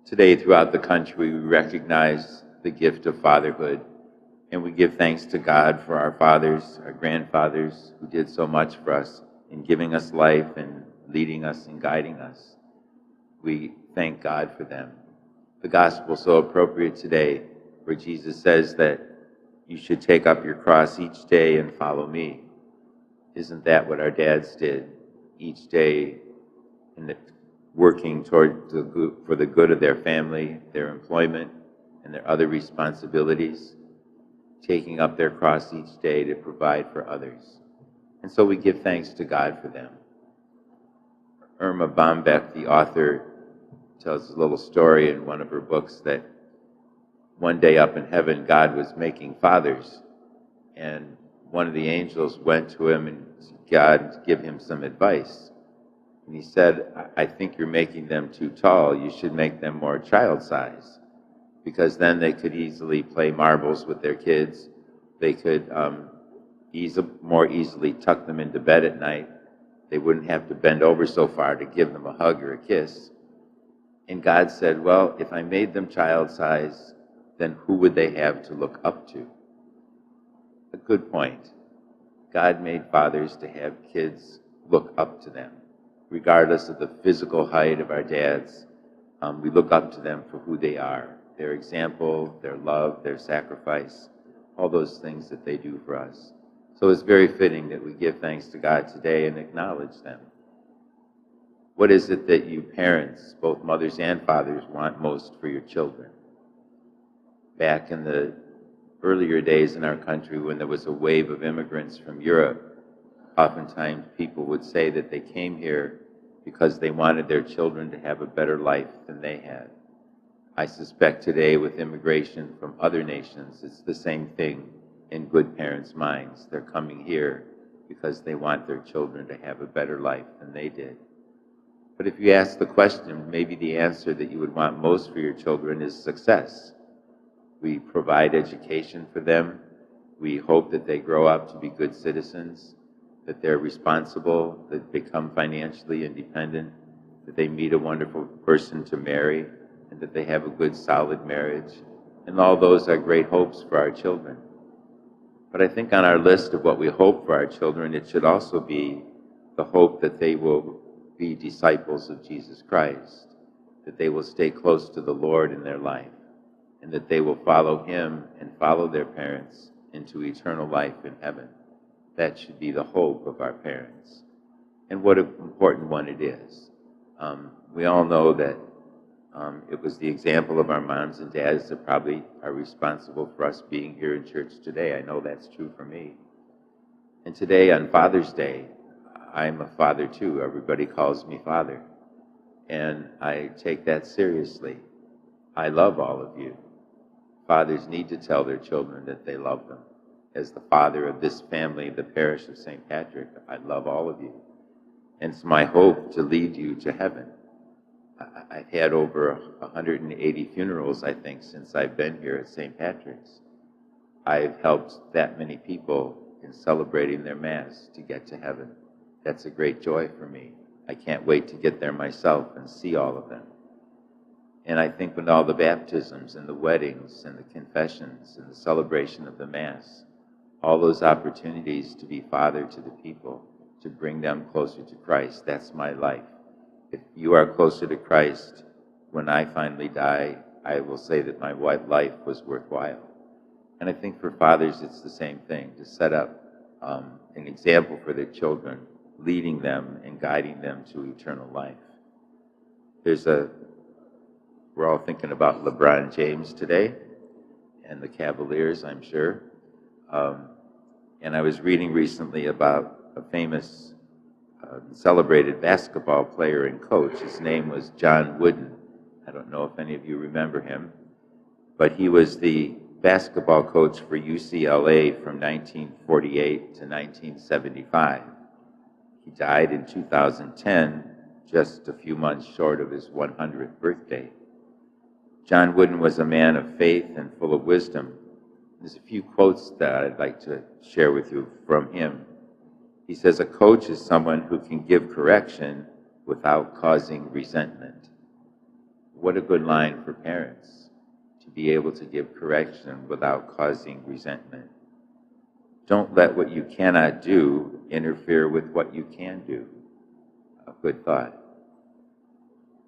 Today, throughout the country, we recognize the gift of fatherhood, and we give thanks to God for our fathers, our grandfathers, who did so much for us in giving us life and leading us and guiding us. We thank God for them. The gospel is so appropriate today, where Jesus says that you should take up your cross each day and follow me. Isn't that what our dads did each day, in working toward for the good of their family, their employment, and their other responsibilities, taking up their cross each day to provide for others? And so we give thanks to God for them. Irma Bombeck, the author, tells a little story in one of her books that one day up in heaven, God was making fathers, and one of the angels went to him and God to give him some advice. And he said, I think you're making them too tall. You should make them more child size, because then they could easily play marbles with their kids. They could more easily tuck them into bed at night. They wouldn't have to bend over so far to give them a hug or a kiss. And God said, well, if I made them child size, then who would they have to look up to? A good point. God made fathers to have kids look up to them. Regardless of the physical height of our dads, we look up to them for who they are, their example, their love, their sacrifice, all those things that they do for us. So it's very fitting that we give thanks to God today and acknowledge them. What is it that you parents, both mothers and fathers, want most for your children? Back in the earlier days in our country, when there was a wave of immigrants from Europe, oftentimes people would say that they came here because they wanted their children to have a better life than they had. I suspect today with immigration from other nations, it's the same thing in good parents' minds. They're coming here because they want their children to have a better life than they did. But if you ask the question, maybe the answer that you would want most for your children is success. We provide education for them. We hope that they grow up to be good citizens, that they're responsible, that they become financially independent, that they meet a wonderful person to marry, and that they have a good, solid marriage. And all those are great hopes for our children. But I think on our list of what we hope for our children, it should also be the hope that they will be disciples of Jesus Christ, that they will stay close to the Lord in their life, and that they will follow Him and follow their parents into eternal life in heaven. That should be the hope of our parents. And what an important one it is. We all know that it was the example of our moms and dads that probably are responsible for us being here in church today. I know that's true for me. And today on Father's Day, I'm a father too. Everybody calls me father. And I take that seriously. I love all of you. Fathers need to tell their children that they love them. As the father of this family, the parish of St. Patrick, I love all of you. And it's my hope to lead you to heaven. I've had over 180 funerals, I think, since I've been here at St. Patrick's. I've helped that many people in celebrating their Mass to get to heaven. That's a great joy for me. I can't wait to get there myself and see all of them. And I think with all the baptisms and the weddings and the confessions and the celebration of the Mass, all those opportunities to be father to the people, to bring them closer to Christ, that's my life. If you are closer to Christ, when I finally die, I will say that my life was worthwhile. And I think for fathers, it's the same thing, to set up an example for their children, leading them and guiding them to eternal life. We're all thinking about LeBron James today and the Cavaliers, I'm sure. And I was reading recently about a famous celebrated basketball player and coach. His name was John Wooden. I don't know if any of you remember him, but he was the basketball coach for UCLA from 1948 to 1975. He died in 2010, just a few months short of his 100th birthday. John Wooden was a man of faith and full of wisdom. There's a few quotes that I'd like to share with you from him. He says, "A coach is someone who can give correction without causing resentment." what a good line for parents to be able to give correction without causing resentment. Don't let what you cannot do interfere with what you can do. A good thought.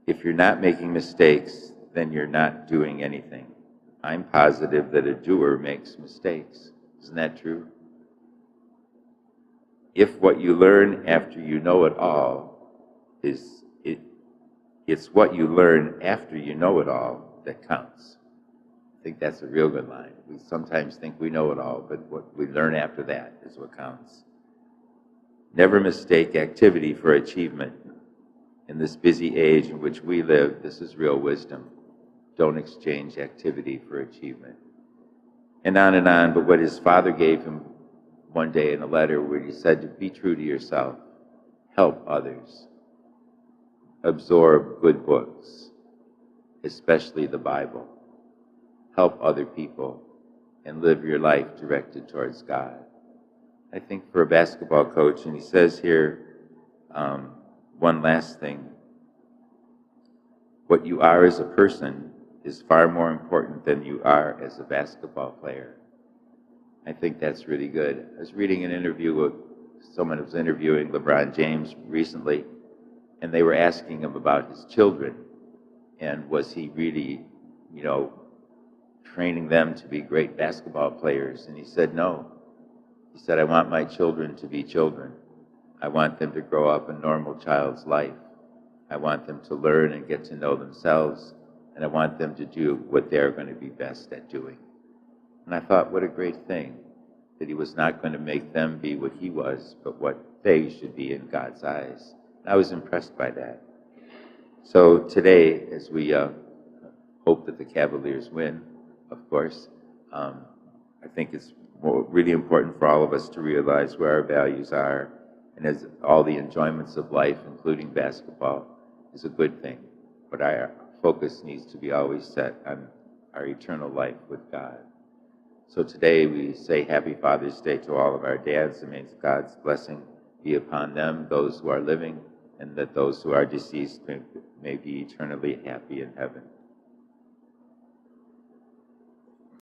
If you're not making mistakes, then you're not doing anything. I'm positive that a doer makes mistakes. Isn't that true? If what you learn after you know it all it's what you learn after you know it all that counts. I think that's a real good line. We sometimes think we know it all, but what we learn after that is what counts. Never mistake activity for achievement. In this busy age in which we live, this is real wisdom. Don't exchange activity for achievement. And on, but what his father gave him one day in a letter where he said to be true to yourself, help others, absorb good books, especially the Bible, help other people, and live your life directed towards God. I think for a basketball coach, and he says here, one last thing, what you are as a person is far more important than you are as a basketball player. I think that's really good. I was reading an interview with someone who was interviewing LeBron James recently, and they were asking him about his children, and was he really, training them to be great basketball players? And he said, no. He said, I want my children to be children. I want them to grow up a normal child's life. I want them to learn and get to know themselves, and I want them to do what they're going to be best at doing. And I thought, what a great thing, that he was not going to make them be what he was, but what they should be in God's eyes. And I was impressed by that. So today, as we hope that the Cavaliers win, of course, I think it's really important for all of us to realize where our values are, and as all the enjoyments of life, including basketball, is a good thing. But our focus needs to be always set on our eternal life with God. So today we say Happy Father's Day to all of our dads, and may God's blessing be upon them, those who are living, and that those who are deceased may be eternally happy in heaven.